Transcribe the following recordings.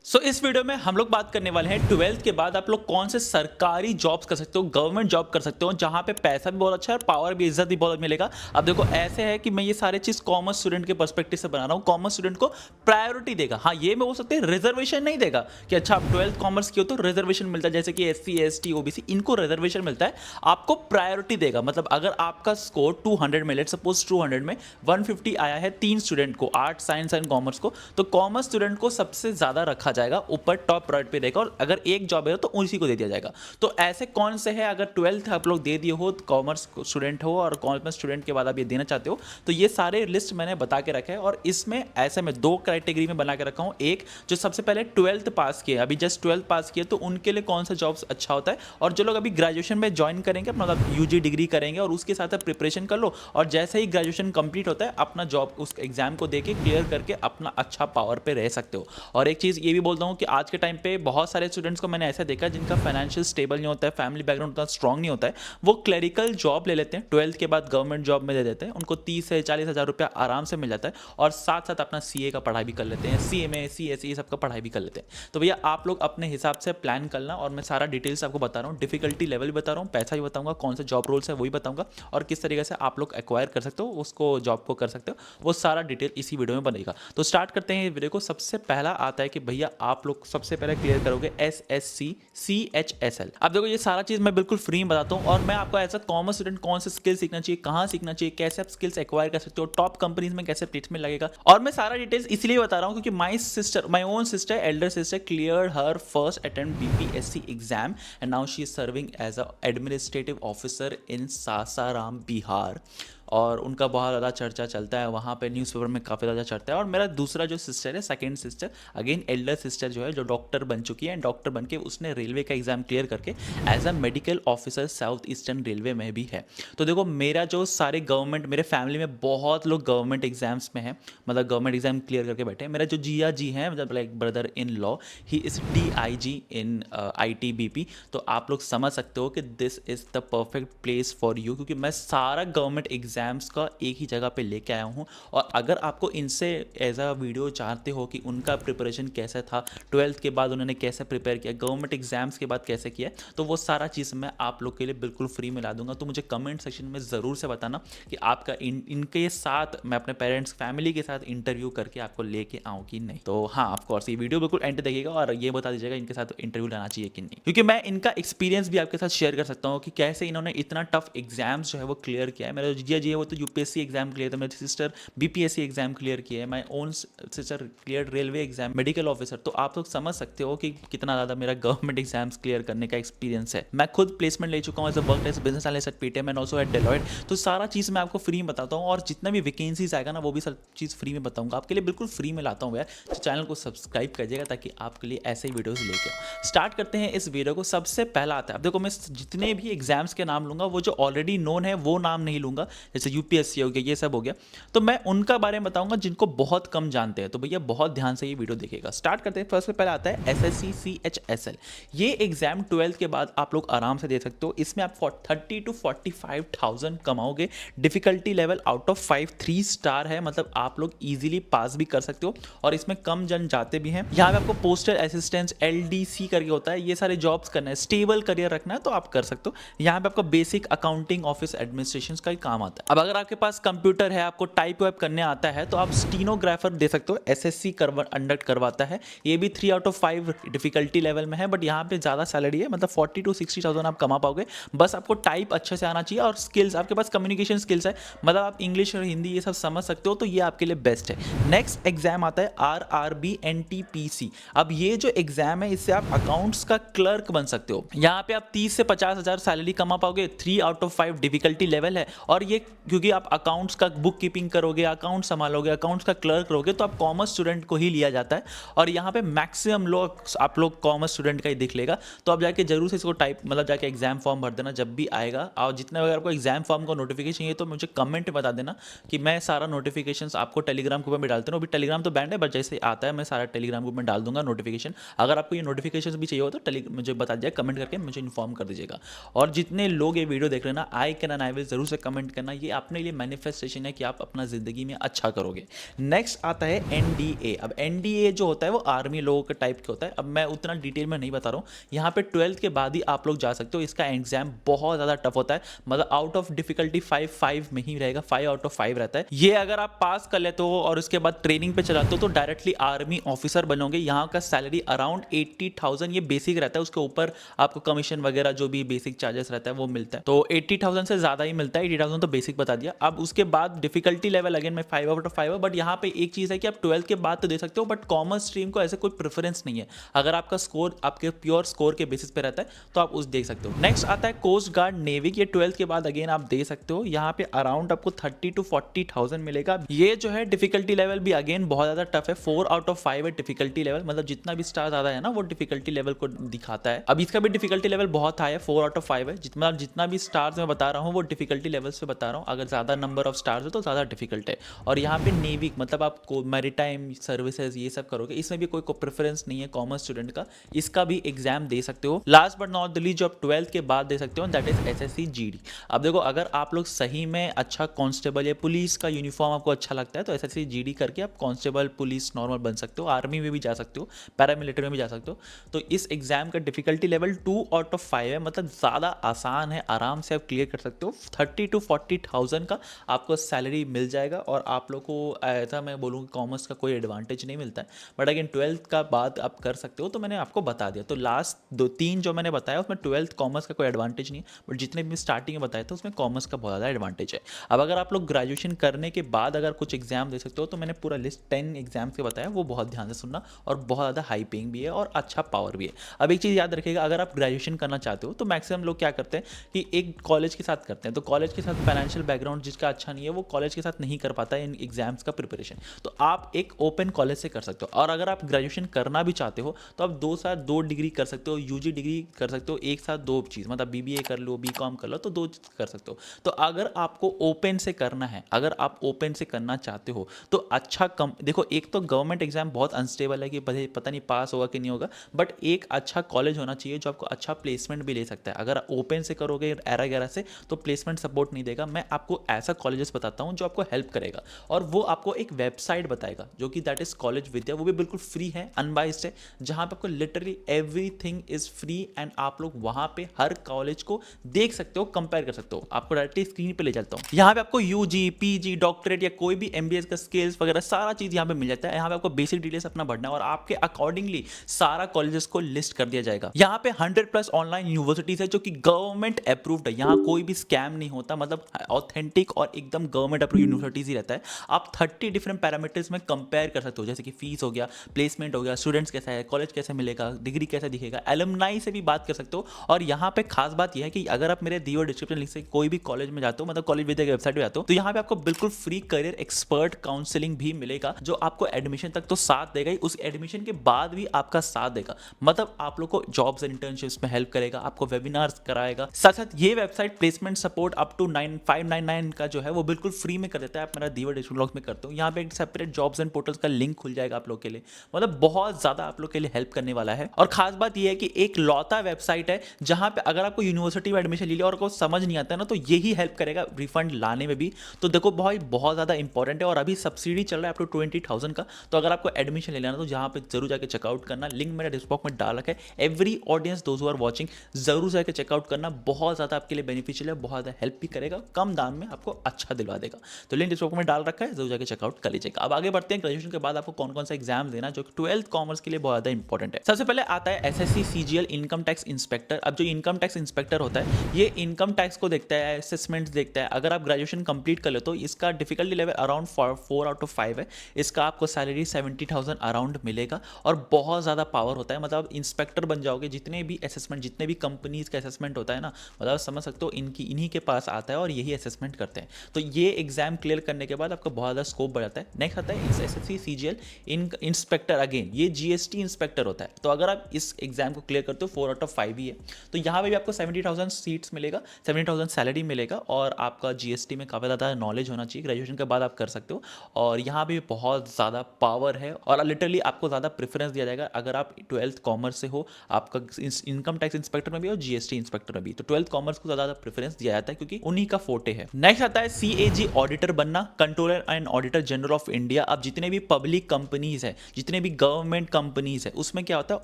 इस वीडियो में हम लोग बात करने वाले हैं 12th के बाद आप लोग कौन से सरकारी जॉब्स कर सकते हो, गवर्नमेंट जॉब कर सकते हो जहां पे पैसा भी बहुत अच्छा है और पावर भी, इज्जत भी बहुत मिलेगा। अब देखो ऐसे है कि मैं ये सारे चीज कॉमर्स स्टूडेंट के पर्सपेक्टिव से बना रहा हूँ। कॉमर्स स्टूडेंट को प्रायोरिटी देगा। हाँ, ये मैं बोल सकते हैं रिजर्वेशन नहीं देगा कि अच्छा आप 12th कॉमर्स की हो तो रिजर्वेशन मिलता है, जैसे कि SC ST OBC इनको रिजर्वेशन मिलता है। आपको प्रायोरिटी देगा। मतलब अगर आपका स्कोर 200 में, लेट सपोज 200 में 150 आया है 3 स्टूडेंट को, आर्ट साइंस एंड कॉमर्स को, तो कॉमर्स स्टूडेंट को सबसे ज्यादा रखा जाएगा, ऊपर टॉप प्रायोरिटी पे देगा। और अगर एक जॉब है तो उसी को दे दिया जाएगा। तो ऐसे कौन से है, अगर 12th आप लोग दे दिए हो, कॉमर्स स्टूडेंट हो और कॉमर्स स्टूडेंट के बाद आप ये देना चाहते हो, तो ये सारे लिस्ट मैंने बता के रखे हैं। और इसमें ऐसे मैं 2 कैटेगरी में बना के रखा हूँ। एक जो सबसे पहले 12th पास किए, अभी जस्ट 12th पास किए, तो उनके लिए कौन सा जॉब्स अच्छा होता है। और जो लोग अभी ग्रेजुएशन में ज्वाइन करेंगे, मतलब UG डिग्री करेंगे और उसके साथ प्रिपरेशन कर लो, और जैसे ही ग्रेजुएशन कंप्लीट होता है अपना जॉब उस एग्जाम को देके क्लियर करके अपना अच्छा पावर पे रह सकते हो। और एक चीज़ ये भी बोलता हूँ कि आज के टाइम पे बहुत सारे स्टूडेंट्स को मैंने ऐसा देखा जिनका फाइनेंशियल स्टेबल नहीं होता है, फैमिली बैकग्राउंड उतना स्ट्रॉन्ग नहीं होता है, वो क्लरिकल जॉब ले लेते हैं, 12th के बाद गवर्नमेंट जॉब में दे देते हैं, उनको 30 से 40 हज़ार रुपया आराम से मिल जाता है, और साथ साथ अपना CA का पढ़ाई भी कर लेते हैं, CMA CS ये सब का पढ़ाई भी कर लेते हैं। तो भैया आप लोग अपने हिसाब से प्लान करना, और मैं सारा डिटेल्स आपको बता रहा हूँ, डिफिकल्टी लेवल भी बता रहा हूँ, पैसा भी बताऊंगा, कौन से जॉब रोल्स है वही बताऊंगा, और किस तरीके से आप लोग एक्वायर कर सकते हो उसको, जॉब को कर सकते हो, वो सारा डिटेल इसी वीडियो में बनेगा। तो स्टार्ट करते हैं वीडियो को। सबसे पहला आता है कि भैया आप लोग सबसे पहले क्लियर करोगे SSC CHSL। अब देखो ये सारा चीज मैं बिल्कुल फ्री में बताता हूँ, और मैं आपको एज अ कॉमर्स स्टूडेंट कौन से स्किल सीखना चाहिए, कहाँ सीखना चाहिए, कैसे आप स्किल्स एक्वायर कर सकते हो, टॉप कंपनीज में कैसे प्लेसमेंट लगेगा, और मैं सारा डिटेल्स इसलिए बता रहा हूँ क्योंकि my own sister, elder sister clear her first attempt BPSC exam and now she is serving as a administrative officer in Sasaram Bihar. और उनका बहुत ज़्यादा चर्चा चलता है वहाँ पे, न्यूज़पेपर में काफ़ी ज़्यादा चढ़ता है। और मेरा दूसरा जो सिस्टर है, second sister, again Elder sister जो है, जो डॉक्टर बन चुकी है, एंड डॉक्टर बन के उसने रेलवे का एग्ज़ाम क्लियर करके as a medical officer South Eastern Railway में भी है। तो देखो मेरा जो सारे गवर्नमेंट, मेरे फैमिली में बहुत लोग गवर्नमेंट एग्जाम्स में हैं, मतलब गवर्नमेंट एग्जाम क्लियर करके बैठे हैं। मेरा जो जिया जी हैं, मतलब like brother in law, he is DIG in ITBP। तो आप लोग समझ सकते हो कि this is the perfect place for you, क्योंकि मैं सारा गवर्नमेंट एग्जाम्स का एक ही जगह पे लेके आया हूँ। और अगर आपको इनसे एज अ वीडियो चाहते हो कि उनका प्रिपरेशन कैसा था, 12th के बाद उन्होंने कैसे प्रिपेयर किया, गवर्नमेंट एग्जाम्स के बाद कैसे किया, तो वो सारा चीज़ मैं आप लोग के लिए बिल्कुल फ्री में ला दूंगा। तो मुझे कमेंट सेक्शन में ज़रूर से बताना कि आपका इनके साथ मैं अपने पेरेंट्स फैमिली के साथ इंटरव्यू करके आपको लेके आऊँ कि नहीं। तो हाँ, ऑफकोर्स ये वीडियो बिल्कुल एंड देखिएगा और ये बता दीजिएगा इनके साथ इंटरव्यू लाना चाहिए कि नहीं, क्योंकि मैं इनका एक्सपीरियंस भी आपके साथ शेयर कर सकता हूँ कि कैसे इन्होंने इतना टफ एग्जाम्स जो है वो क्लियर किया है। मेरा जो जीजा जी है वो तो UPSC एग्जाम क्लियर था, मेरी सिस्टर BPSC एग्जाम क्लियर किया है, माई own sister clear railway exam medical officer. तो आप लोग समझ सकते हो कि कितना ज़्यादा मेरा गवर्नमेंट एग्जाम्स क्लियर करने का एक्सपीरियंस है। मैं खुद प्लेसमेंट ले चुका हूँ as a work as business analyst at PTM and also at Deloitte. तो सारा चीज़ मैं आपको फ्री में बताता हूँ, और जितना भी वैकेंसीज आएगा ना वो भी सब चीज़ फ्री में बताऊंगा आपके लिए, बिल्कुल फ्री में लाता हूँ यार। तो चैनल को सब्सक्राइब करिएगा ताकि आपके लिए ऐसे ही वीडियोस लेके आऊँ। स्टार्ट करते हैं इस वीडियो को। सबसे पहला आता है, अब देखो मैं जितने भी एग्जाम्स के नाम लूंगा वो जो ऑलरेडी नोन है वो नाम नहीं लूंगा, जैसे UPSC हो गया, ये सब हो गया, तो मैं उनका बारे में बताऊंगा जिनको बहुत कम जानते हैं। तो भैया बहुत ध्यान से ये वीडियो देखिएगा। स्टार्ट करते हैं। फर्स्ट पहले आता है SSC CHSL। ये एग्जाम 12th के बाद आप लोग आराम से दे सकते हो। इसमें आप 30 to 45,000 कमाओगे। Difficulty level out of 5 3 star है, मतलब आप लोग इजीली पास भी कर सकते हो, और इसमें कम जन जाते भी हैं। यहाँ पे आपको पोस्टल असिस्टेंट LDC करके होता है, ये सारे जॉब्स करना है, स्टेबल करियर रखना है तो आप कर सकते हो। यहाँ पे आपको बेसिक अकाउंटिंग ऑफिस एडमिनिस्ट्रेशन का ही काम आता है। अब अगर आपके पास कंप्यूटर है, आपको टाइप वाइप करने आता है, तो आप स्टीनोग्राफर दे सकते हो। SSC कंडक्ट करवाता है, ये भी 3 out of 5 डिफिकल्टी लेवल में है, बट यहाँ पे ज़्यादा सैलरी है, मतलब 40 to 60,000 आप कमा पाओगे। बस आपको टाइप अच्छे से आना चाहिए, और स्किल्स आपके पास कम्युनिकेशन स्किल्स है, मतलब आप इंग्लिश और हिंदी ये सब समझ सकते हो, तो ये आपके लिए बेस्ट है। नेक्स्ट एग्जाम आता है RRB NTPC। अब ये जो एग्जाम है इससे आप अकाउंट्स का क्लर्क बन सकते हो। यहाँ पे आप 30 से 50,000 सैलरी कमा पाओगे। 3 out of 5 डिफिकल्टी लेवल है, और ये क्योंकि आप अकाउंट्स का बुक कीपिंग करोगे, अकाउंट संभालोगे, अकाउंट्स का क्लर्क रहोगे, तो आप कॉमर्स स्टूडेंट को ही लिया जाता है। और यहाँ पे मैक्सिमम लोग आप लोग कॉमर्स स्टूडेंट का ही दिख लेगा। तो आप जाके जरूर से इसको टाइप, मतलब जाके एग्जाम फॉर्म भर देना जब भी आएगा। और जितने अगर आपको एग्जाम फॉर्म का नोटिफिकेशन चाहिए तो मुझे कमेंट में बता देना कि मैं सारा नोटिफिकेशन आपको टेलीग्राम ग्रुप में डालते हूँ। अभी टेलीग्राम तो बैंड है, बट जैसे आता है मैं सारा टेलीग्राम ग्रुप में डाल दूंगा नोटिफिकेशन। अगर आपको ये नोटिफिकेशन भी चाहिए हो तो मुझे बता दीजिएगा, कमेंट करके मुझे इन्फॉर्म कर दीजिएगा। और जितने लोग ये वीडियो देख रहे हैं ना, I can and I will जरूर से कमेंट करना, ये अपने लिए मैनिफेस्टेशन है कि आप अपना ज़िंदगी में अच्छा करोगे। नेक्स्ट आता है एनडीए। अब एनडीए जो होता है वो आर्मी लोगों के टाइप के होता है। अब मैं उतना डिटेल में नहीं बता रहा हूँ। यहाँ पे 12th के बाद ही आप लोग जा सकते हो। इसका एग्जाम बहुत ज़्यादा टफ होता है, मतलब आउट ऑफ डिफिकल्टी 5 में ही रहेगा, 5 आउट ऑफ 5 रहता है। ये अगर आप पास कर लेते हो और उसके बाद ट्रेनिंग पे चलाते हो तो डायरेक्टली आर्मी ऑफिसर बनोगे। यहाँ का सैलरी अराउंड 80,000 ये बेसिक रहता है, उसके ऊपर आपको कमीशन वगैरह जो भी बेसिक चार्जेस रहता है वो मिलता है। तो 80,000 से ज़्यादा ही मिलता है, 80,000 तो बेसिक बता दिया। अब उसके बाद डिफिकल्टी लेवल अगेन में 5 आउट ऑफ 5 है, बट यहाँ पे एक चीज़ है कि आप 12th के बाद तो दे सकते हो, बट कॉमर्स स्ट्रीम को ऐसे कोई प्रेफरेंस नहीं है। अगर आपका स्कोर आपके प्योर स्कोर के बेसिस पे रहता है तो आप उस देख सकते हो। नेक्स्ट आता है कोस्ट गार्ड नेवी। ये 12th के बाद अगेन आप दे सकते हो। यहाँ पे अराउंड आपको 30 to 40,000 मिलेगा। ये जो है डिफिकल्टी लेवल भी अगेन बहुत ज़्यादा टफ है, 4 आउट ऑफ 5 है डिफिकल्टी लेवल, मतलब जितना भी स्टार ज़्यादा है ना वो डिफिकल्टी लेवल को दिखाता है। अब इसका भी डिफिकल्टी लेवल बहुत हाई है, 4 आउट ऑफ 5 है। जितना भी स्टार्स मैं बता रहा हूँ वो डिफिकल्टी लेवल्स पे बता रहा हूँ। अगर ज़्यादा नंबर ऑफ स्टार्स है तो ज़्यादा डिफिकल्ट है। और यहाँ पे नेवी मतलब आपको मैरीटाइम सर्विसेज ये सब करोगे, इसमें भी कोई प्रेफरेंस नहीं है कॉमर्स स्टूडेंट का, इसका भी एग्जाम दे सकते हो। Last but not the least जो आप 12th के बाद दे सकते हो दैट इज एसएससी जीडी। अब देखो अगर आप लोग सही में अच्छा कांस्टेबल या पुलिस का यूनिफॉर्म आपको अच्छा लगता है तो एसएससी जीडी करके आप कांस्टेबल पुलिस नॉर्मल बन सकते हो, आर्मी में भी जा सकते हो, पैरामिलिट्री में भी जा सकते हो। तो इस एग्जाम का डिफिकल्टी लेवल 2 आउट ऑफ 5 है, मतलब ज़्यादा आसान है, आराम से आप क्लियर कर सकते हो। 30 to 40,000 का आपको सैलरी मिल जाएगा। और आप लोग को ऐसा मैं बोलूँगा कॉमर्स का कोई एडवांटेज नहीं मिलता है, बट अगेन 12th का बाद आप कर सकते हो। तो मैंने आपको बता दिया। तो लास्ट 2-3 जो मैंने बताया उसमें 12th कॉमर्स का कोई एडवांटेज नहीं है, बट जितने भी स्टार्टिंग में बताया था उसमें कॉमर्स का बहुत ज़्यादा एडवांटेज है। अब अगर आप लोग ग्रेजुएशन करने के बाद अगर कुछ एग्जाम दे सकते हो तो मैंने पूरा लिस्ट 10 एग्जाम्स के बताया, वो बहुत ध्यान से सुनना, और बहुत ज़्यादा हाई पेइंग भी है और अच्छा पावर भी है। अब एक चीज़ याद रखिएगा, अगर आप ग्रेजुएशन करना चाहते हो तो मैक्सिमम लोग क्या करते हैं कि एक कॉलेज के साथ करते हैं, तो कॉलेज के साथ फाइनेंशियल बैकग्राउंड जिसका अच्छा नहीं है वो कॉलेज के साथ नहीं कर पाता है इन एग्जाम्स का प्रिपरेशन। तो आप एक ओपन कॉलेज से कर सकते हो। और अगर आप ग्रेजुएशन करना भी चाहते हो तो आप 2 साथ 2 डिग्री कर सकते हो, यूजी डिग्री कर सकते हो, एक साथ 2 चीज़, मतलब बीबीए कर लो, बीकॉम कर लो, तो 2 कर सकते हो। तो अगर आपको ओपन से करना है, अगर आप ओपन से करना चाहते हो तो अच्छा कम देखो, एक तो गवर्नमेंट एग्जाम बहुत अनस्टेबल है कि पता नहीं पास होगा कि नहीं होगा, बट एक अच्छा कॉलेज होना चाहिए जो आपको अच्छा प्लेसमेंट भी ले सकता है। अगर ओपन से करोगे एरा गैरा से तो प्लेसमेंट सपोर्ट नहीं देगा। मैं आपको ऐसा कॉलेजेस बताता हूँ जो आपको हेल्प करेगा, और वो आपको एक वेबसाइट बताएगा जो कि दैट इज कॉलेज विद्या, वो भी बिल्कुल फ्री है, अनबाइस्ड है, जहाँ पे आपको literally everything is free and आप लोग वहाँ पे हर कॉलेज को देख सकते हो, कंपेयर कर सकते हो। आपको डायरेक्टली स्क्रीन पे ले चलता हूँ। यहाँ पे आपको यूजी, पीजी, डॉक्टरेट या कोई भी एमबीए का स्किल्स वगैरह सारा चीज़ यहाँ पे मिल जाता है। यहाँ पे आपको बेसिक डिटेल्स अपना भरना है और आपके अकॉर्डिंगली सारा कॉलेजेस को लिस्ट कर दिया जाएगा। यहाँ पे 100+ ऑनलाइन यूनिवर्सिटीज है जो कि गवर्नमेंट अप्रूव्ड है। यहाँ कोई भी स्कैम नहीं होता, मतलब ऑथेंटिक और एकदम गवर्नमेंट अप्रूव यूनिवर्सिटीज ही रहता है। आप 30 डिफरेंट पैरामीटर्स में कंपेयर कर सकते हो, जैसे कि फीस हो गया, प्लेसमेंट हो गया, स्टूडेंट्स कैसा है, कॉलेज कैसे मिलेगा, डिग्री कैसा दिखेगा, एलुमनाई से भी बात कर सकते हो। और यहाँ पे खास बात यह है कि अगर आप मेरे दिए हुए डिस्क्रिप्शन लिंक से कोई भी कॉलेज में जाते हो, मतलब कॉलेज विद्या की वेबसाइट पे जाते हो, तो यहाँ पे आपको बिल्कुल फ्री करियर एक्सपर्ट काउंसलिंग भी मिलेगा जो आपको एडमिशन तक तो साथ देगा ही, उस एडमिशन के बाद भी आपका साथ देगा। मतलब आप लोग को जॉब्स एंड इंटर्नशिप्स में हेल्प करेगा, आपको वेबिनार्स कराएगा। साथ साथ ये website placement support up to 599 का जो है वो बिल्कुल फ्री में कर देता है। आप मेरा दिए हुए डिस्क्रिप्शन बॉक्स में करते हो, यहाँ पे एक सेपरेट जॉब्स एंड पोर्टल्स का लिंक खुल जाएगा आप लोग के लिए, मतलब बहुत ज्यादा आप लोग के लिए हेल्प करने वाला है। और खास बात यह है कि एक लौता वेबसाइट है जहां पे अगर आपको यूनिवर्सिटी में एडमिशन ले लिया और आपको समझ नहीं आता है ना, तो यही हेल्प करेगा रिफंड लाने में भी। तो देखो भाई बहुत ज़्यादा इंपॉर्टेंट है, और अभी सब्सिडी चल रहा है अप टू 20,000 का। तो अगर आपको एडमिशन ले लेना तो जहाँ पे जरूर जाकर चेकआउट करना, लिंक मेरा डिस्क्रिप्शन बॉक्स में डाल रखा है। Every audience those who are watching जरूर जाकर चेकआउट करना, बहुत ज़्यादा आपके लिए बेनिफिशियल है, बहुत ज़्यादा हेल्प भी करेगा, कम दाम में आपको अच्छा दिलवा देगा। तो लिंक डिस्क्रिप्शन बॉक्स में डाल रखा है, जरूर जाकर चेकआउट कर लीजिएगा। अब आगे बढ़ते हैं, ग्रेजुएशन के बाद आपको कौन कौन सा एग्जाम देना जो 12th कॉमर्स के लिए बहुत ज़्यादा इंपॉर्टेंट है। सबसे पहले आता है SSC CGL income tax inspector. अब जो इनकम टैक्स इंस्पेक्टर होता है ये इनकम टैक्स को देखता है, असेसमेंट्स देखता है। अगर आप ग्रेजुएशन कंप्लीट कर ले तो इसका difficulty level around 4 out of 5 है। इसका आपको सैलरी 70,000 अराउंड मिलेगा और बहुत ज़्यादा पावर होता है, मतलब इंस्पेक्टर बन जाओगे। जितने भी असेसमेंट, जितने भी कंपनीज का असेसमेंट होता है ना, मतलब समझ सकते हो इन्हीं के पास आता है और यही असेसमेंट करते हैं। तो ये एग्जाम क्लियर करने के बाद आपका बहुत ज़्यादा स्कोप बढ़ जाता है। नेक्स्ट आता है एसएससी सीजीएल इंस्पेक्टर, अगेन ये जीएसटी इंस्पेक्टर होता है। तो अगर आप इस एग्जाम को क्लियर करते हो 4 आउट ऑफ 5 ही है, तो यहाँ पे भी आपको 70,000 सीट्स मिलेगा, 70,000 सैलरी मिलेगा, और आपका जीएसटी में काफ़ी ज़्यादा नॉलेज होना चाहिए। ग्रेजुएशन के बाद आप कर सकते हो, और यहाँ भी बहुत ज़्यादा पावर है और लिटरली आपको ज़्यादा प्रेफरेंस दिया जाएगा अगर आप 12th कॉमर्स से हो। आपका इनकम टैक्स इंस्पेक्टर में भी और जीएसटी इंस्पेक्टर में भी, तो 12th कॉमर्स को ज़्यादा प्रेफरेंस दिया जाता है क्योंकि उन्हीं का फोर्टे फोर्टे है। नेक्स्ट आता है CAG ऑडिटर बनना, controller and auditor general of India. अब जितने भी पब्लिक कंपनीज है, जितने भी गवर्नमेंट कंपनीज है, उसमें क्या होता है,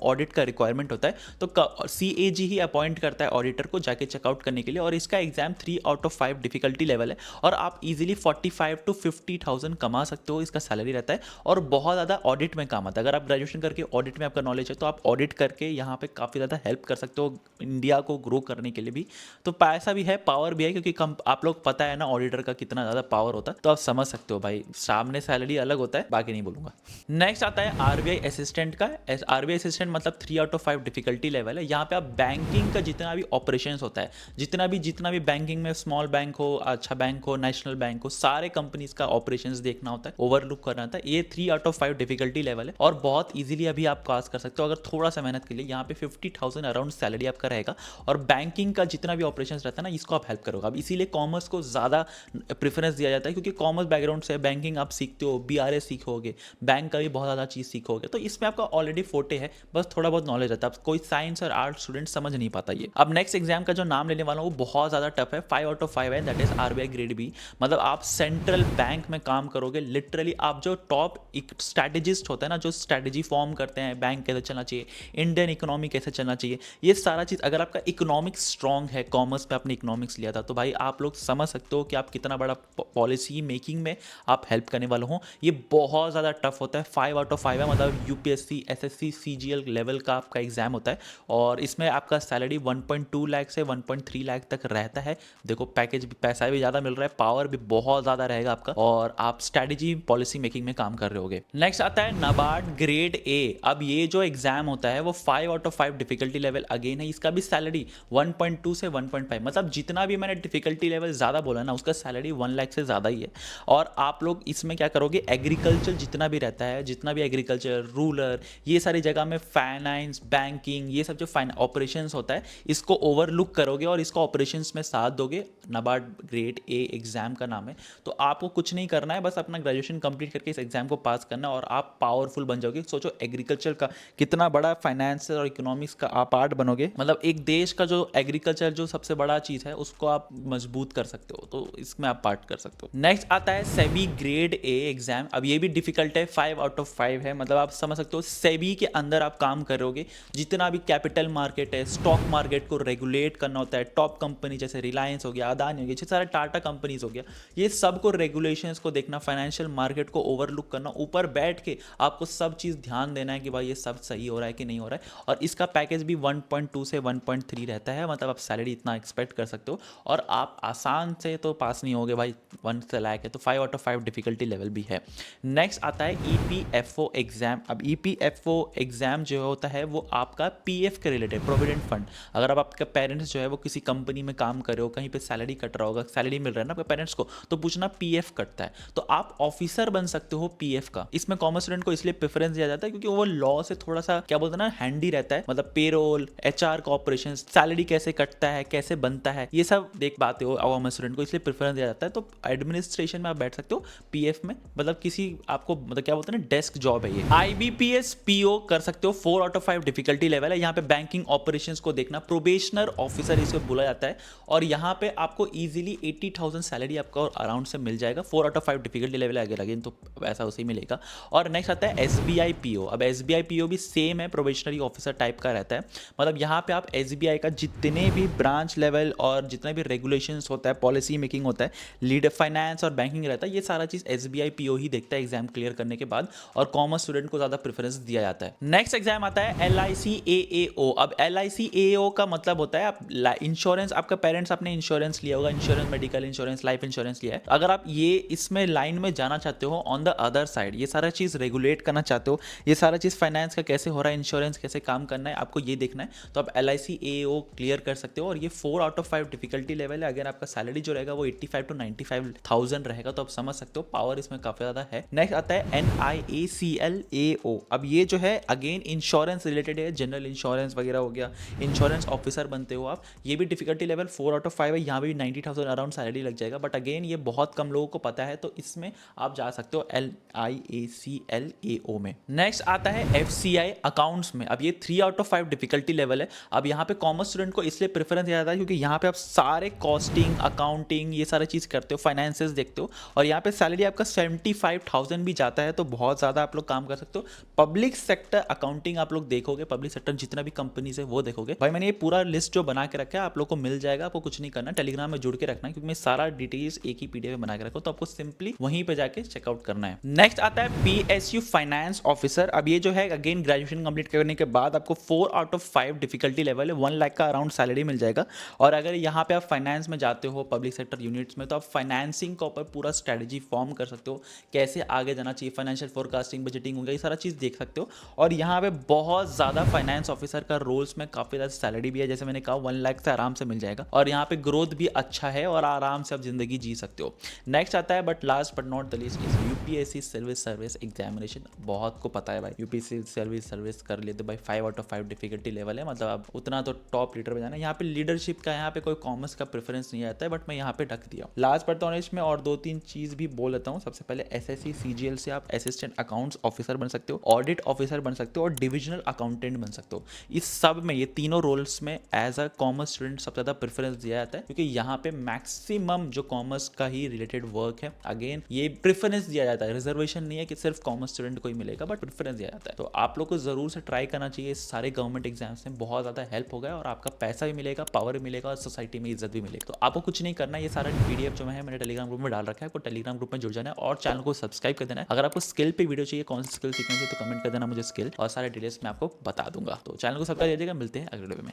ऑडिट का रिक्वायरमेंट होता है, तो CAG ही अपॉइंट करता है ऑडिटर को जाके चेकआउट करने के लिए। और इसका exam 3 out of 5 difficulty level है और आप इजीली 45 to 50,000 कमा सकते हो, इसका सैलरी रहता है और बहुत ज़्यादा ऑडिट में काम आता है। अगर आप ग्रेजुएशन करके ऑडिट में आपका नॉलेज है तो आप ऑडिट करके यहाँ पे काफ़ी ज़्यादा हेल्प कर सकते हो इंडिया को ग्रो करने के लिए भी। तो पैसा भी है, पावर भी है, क्योंकि आप लोग पता है ना ऑडिटर का कितना ज़्यादा पावर होता है, तो आप समझ सकते हो भाई, सामने सैलरी अलग होता है, बाकी नहीं बोलूँगा। नेक्स्ट आता है RBI असिस्टेंट का। RBI असिस्टेंट मतलब 3 आउट ऑफ 5 डिफिकल्टी लेवल है। यहाँ पे आप बैंकिंग का जितना भी ऑपरेशंस होता है, जितना भी बैंकिंग में, स्मॉल बैंक हो, अच्छा बैंक हो, नेशनल बैंक हो, सारे कंपनीज का ऑपरेशंस देखना होता है, ओवरलुक करना होता है। ये 3 आउट ऑफ 5 डिफिकल्टी लेवल है और बहुत इजीली अभी आप पास कर सकते हो अगर थोड़ा सा मेहनत के लिए। यहाँ पे 50,000 अराउंड सैलरी आपका रहेगा और बैंकिंग का जितना भी ऑपरेशंस रहता है ना, इसको आप हेल्प करोगे। अब इसीलिए कॉमर्स को ज़्यादा प्रेफरेंस दिया जाता है, क्योंकि कॉमर्स बैकग्राउंड से बैंकिंग आप सीखते हो, BRA सीखोगे, बैंक का भी बहुत ज़्यादा चीज़ सीखोगे, तो इसमें आपका ऑलरेडी फोटे है, बस थोड़ा बहुत नॉलेज रहता है। कोई साइंस और आर्ट स्टूडेंट समझ नहीं पाता ये। अब नेक्स्ट एग्जाम का जो नाम लेने वाला हूँ वो बहुत ज़्यादा टफ है, 5 आउट ऑफ 5 है, that is RBI grade B। मतलब आप सेंट्रल बैंक में काम करोगे, लिटरली आप जो टॉप स्ट्रैटेजिस्ट होते हैं ना, जो स्ट्रैटेजी फॉर्म करते हैं, बैंक कैसे चलना चाहिए, इंडियन इकोनॉमी कैसे चलना चाहिए, ये सारा चीज़, अगर आपका इकोनॉमिक्स स्ट्रॉन्ग है, कॉमर्स में आपने इकोनॉमिक्स लिया था, तो भाई आप लोग समझ सकते हो कि आप कितना बड़ा पॉलिसी मेकिंग में आप हेल्प करने वाले हो। ये बहुत ज़्यादा टफ होता है, 5 आउट ऑफ 5 है, मतलब UPSC SSC CGL लेवल का आपका एग्जाम होता है और इसमें आपका सैलरी 1.2 लाख से 1.3 लाख तक रहता है। देखो पैकेज भी, पैसा भी ज़्यादा मिल रहा है, पावर भी बहुत ज़्यादा रहेगा आपका और आप स्ट्रैटेजी पॉलिसी मेकिंग में काम कर रहे होगे। नेक्स्ट आता है नाबार्ड ग्रेड A। अब ये जो एग्जाम होता है वो 5 out of 5 difficulty level again है, इसका भी सैलरी 1.2 से 1.5, मतलब जितना भी मैंने डिफिकल्टी लेवल ज़्यादा बोला ना, उसका सैलरी 1 लाख से ज़्यादा ही है। और आप लोग इसमें क्या करोगे, एग्रीकल्चर जितना भी रहता है, जितना भी एग्रीकल्चर, रूरल, ये सारी जगह में फाइनेंस, बैंकिंग, ये सब जो ऑपरेशंस होता है, इसको ओवरलुक करोगे और इसको ऑपरेशंस में साथ दोगे। नाबार्ड ग्रेड A एग्जाम का नाम है। तो आपको कुछ नहीं करना है, बस अपना ग्रेजुएशन कंप्लीट करके इस एग्जाम को पास करना है और आप पावरफुल बन जाओगे। सोचो एग्रीकल्चर का कितना बड़ा फाइनेंस और इकोनॉमिक्स का आप पार्ट बनोगे, मतलब एक देश का जो एग्रीकल्चर जो सबसे बड़ा चीज़ है उसको आप मजबूत कर सकते हो, तो इसमें आप पार्ट कर सकते हो। नेक्स्ट आता है सेबी ग्रेड A एग्जाम। अब ये भी डिफिकल्ट है, 5 आउट ऑफ 5 है, मतलब आप समझ सकते हो सेबी के अंदर आप काम करोगे। जितना भी कैपिटल मार्केट है, स्टॉक मार्केट को रेगुलेट करना होता है, टॉप कंपनी जैसे रिलायंस हो गया, अदानी हो गया, ये सारे टाटा कंपनीज हो गया, ये सब को रेगुलेशंस को देखना, फाइनेंशियल मार्केट को ओवरलुक करना, ऊपर बैठ के आपको सब चीज़ ध्यान देना है कि भाई ये सब सही हो रहा है कि नहीं हो रहा है। और इसका पैकेज भी 1.2 से 1.3 रहता है, मतलब आप सैलरी इतना एक्सपेक्ट कर सकते हो और आप आसान से तो पास नहीं होगे भाई, 1 से लायक है, तो 5 आउट ऑफ 5 डिफिकल्टी लेवल भी है। नेक्स्ट आता है EPFO एग्जाम। अब EPFO एग्जाम जो होता है वो आपका PF के रिलेटेड, प्रोविडेंट फंड। अगर अब आपका पेरेंट्स जो है वो किसी कंपनी में काम कर रहे हो, कहीं पे सैलरी कट रहा होगा, सैलरी मिल रहा है ना आपके पेरेंट्स को, तो पूछना PF कटता है, तो आप ऑफिसर बन सकते हो PF का। इसमें कॉमर्स स्टूडेंट को इसलिए प्रेफरेंस दिया जाता है क्योंकि वो लॉ से थोड़ा सा क्या बोलते हैं ना, हैंडी रहता है, मतलब पेरोल, HR का ऑपरेशन, सैलरी कैसे कटता है, कैसे बनता है, ये सब देख पाते हो कॉमर्स स्टूडेंट को, इसलिए प्रेफरेंस दिया जाता है। तो एडमिनिस्ट्रेशन में आप बैठ सकते हो PF में, मतलब किसी आपको मतलब क्या बोलते हैं ना, डेस्क जॉब है ये। IBPS PO कर सकते हो, 4 आउट ऑफ 5 डिफिकल्टी लेवल है। यहाँ पे बैंकिंग ऑपरेशंस को देखना, प्रोबेशनर ऑफिसर इसे बोला जाता है और यहाँ पे आपको इजीली 80,000 सैलरी आपको अराउंड से मिल जाएगा। 4 आउट ऑफ 5 डिफिकल्टी लेवल है, अगेन तो वैसा उसे ही मिलेगा। और नेक्स्ट आता है SBI PO। अब SBI PO भी सेम है, प्रोबेशनरी ऑफिसर टाइप का रहता है, मतलब यहाँ पे आप SBI का जितने भी ब्रांच लेवल और जितने भी रेगुलेशंस होता है, पॉलिसी मेकिंग होता है, लीडर फाइनेंस और बैंकिंग रहता है, ये सारा चीज़ SBI PO ही देखता है एग्जाम क्लियर करने के बाद और कॉमर्स स्टूडेंट को ज़्यादा प्रेफरेंस दिया जाता है। नेक्स्ट एग्जाम आता है LIC AAO। अब LIC AAO का मतलब होता है आप इंश्योरेंस, आपका पेरेंट्स आपने इंश्योरेंस लिया होगा, insurance, medical insurance, life insurance लिया है, अगर आप ये इसमें लाइन में जाना चाहते हो, ऑन द अदर साइड ये सारा चीज़ रेगुलेट करना चाहते हो, ये सारा चीज़ फाइनेंस का कैसे हो रहा है, इंश्योरेंस कैसे काम करना है, आपको ये देखना है, तो आप LIC AAO क्लियर कर सकते हो और ये 4 आउट ऑफ 5 डिफिकल्टी लेवल है। अगर आपका सैलरी जो रहेगा वो 85 to 95,000 रहेगा, तो आप समझ सकते हो पावर इसमें काफ़ी ज़्यादा है। नेक्स्ट आता है NIACL AO। अब ये जो है अगेन इंश्योरेंस रिलेटेड है, जनरल इंश्योरेंस वगैरह हो गया, इंश्योरेंस ऑफिसर बनते हो आप। ये भी डिफिकल्टी लेवल 4 आउट ऑफ 5 है, यहाँ भी 90,000 अराउंड सैलरी लग जाएगा, बट अगेन ये बहुत कम लोगों को पता है, तो इसमें आप जा सकते हो NIACL AO में। नेक्स्ट आता है FCI अकाउंट्स में। अब ये 3 आउट ऑफ 5 डिफिकल्टी लेवल है। अब यहाँ पे कॉमर्स स्टूडेंट को इसलिए प्रेफरेंस दिया जाता है क्योंकि यहाँ पे आप सारे कॉस्टिंग, अकाउंटिंग ये सारी चीज़ करते हो, फाइनेंसेस देखते हो, और यहाँ पे सैलरी आपका 75,000 भी जाता है, तो बहुत ज़्यादा आप लोग काम कर सकते हो। पब्लिक सेक्टर अकाउंटिंग आप लोग देखोगे, पब्लिक सेक्टर जितना भी कंपनीज है वो देखोगे। भाई मैंने ये पूरा लिस्ट जो बना के रखा है आप लोग को मिल जाएगा, आपको कुछ नहीं करना, टेलीग्राम में जुड़ के रखना है, क्योंकि मैं सारा डिटेल्स एक ही पीडीएफ में बना के रखा हूं, तो आपको सिंपली वहीं पे जाके चेकआउट करना है। नेक्स्ट आता है पीएसयू फाइनेंस ऑफिसर। अब ये जो है अगेन ग्रेजुएशन कंप्लीट करने के बाद आपको 4 आउट ऑफ 5 डिफिकल्टी लेवल है, 1 लाख का अराउंड सैलरी मिल जाएगा। और अगर यहाँ पे आप फाइनेंस में जाते हो पब्लिक सेक्टर यूनिट्स में, तो आप फाइनेंसिंग का ऊपर पूरा स्ट्रेटजी फॉर्म कर सकते हो, कैसे आगे जाना चाहिए, फाइनेंशियल फोरकास्टिंग, बजटिंग होगा, ये सारा चीज़ देख सकते हो। और यहाँ पे बहुत ज़्यादा फाइनेंस ऑफिसर का रोल्स में काफ़ी ज़्यादा सैलरी भी है, जैसे मैंने कहा 1 लाख से आराम से मिल जाएगा, और यहाँ पे ग्रोथ भी अच्छा है और आराम से आप जिंदगी जी सकते हो। नेक्स्ट आता है but last but not the least is UPSC civil service examination. बहुत को पता है भाई, यूपीएससी सिविल सर्विस कर लिए तो भाई 5 आउट ऑफ 5 डिफिकल्टी लेवल है, मतलब आप उतना तो टॉप लीडर में जाना है। यहाँ पे लीडरशिप का, यहाँ पे कोई कॉमर्स का प्रेफरेंस नहीं आता है, बट मैं यहाँ पे ढक दिया। लास्ट बट नॉट में और 2-3 चीज भी बोल लेता हूँ। सबसे पहले एसएससी सीजीएल से आप असिस्टेंट अकाउंट्स ऑफिसर बन सकते हो, ऑडिट ऑफिसर बन सकते हो, और डिविजनल अकाउंटेंट बन सकते हो। इस सब में, ये तीनों रोल्स में एज अ कॉमर्स स्टूडेंट सबसे ज़्यादा प्रेफरेंस दिया जाता है, क्योंकि यहाँ पे मैक्सिमम जो कॉमर्स का ही रिलेटेड वर्क है, अगेन ये प्रेफरेंस दिया जाता है, रिजर्वेशन नहीं है कि सिर्फ कॉमर्स स्टूडेंट को ही मिलेगा, बट प्रेफरेंस दिया जाता है। तो आप लोग को जरूर से ट्राई करना चाहिए, सारे गवर्नमेंट एग्जाम्स में बहुत ज़्यादा हेल्प होगा, और आपका पैसा भी मिलेगा, पावर भी मिलेगा, और सोसाइटी में इज्जत भी मिलेगी। तो आपको कुछ नहीं करना है, ये सारा पीडीएफ जो है मैंने टेलीग्राम ग्रुप में डाल रखा है, आपको टेलीग्राम ग्रुप में जुड़ जाना है और चैनल को सब्सक्राइब कर देना है। अगर आपको स्किल पे वीडियो चाहिए, कौन सी स्किल सीखना चाहिए, तो कमेंट कर देना मुझे स्किल, और सारे डिटेल्स मैं आपको बता दूंगा। तो चैनल को सब्सक्राइब कर दीजिएगा, मिलते हैं अगले वीडियो में।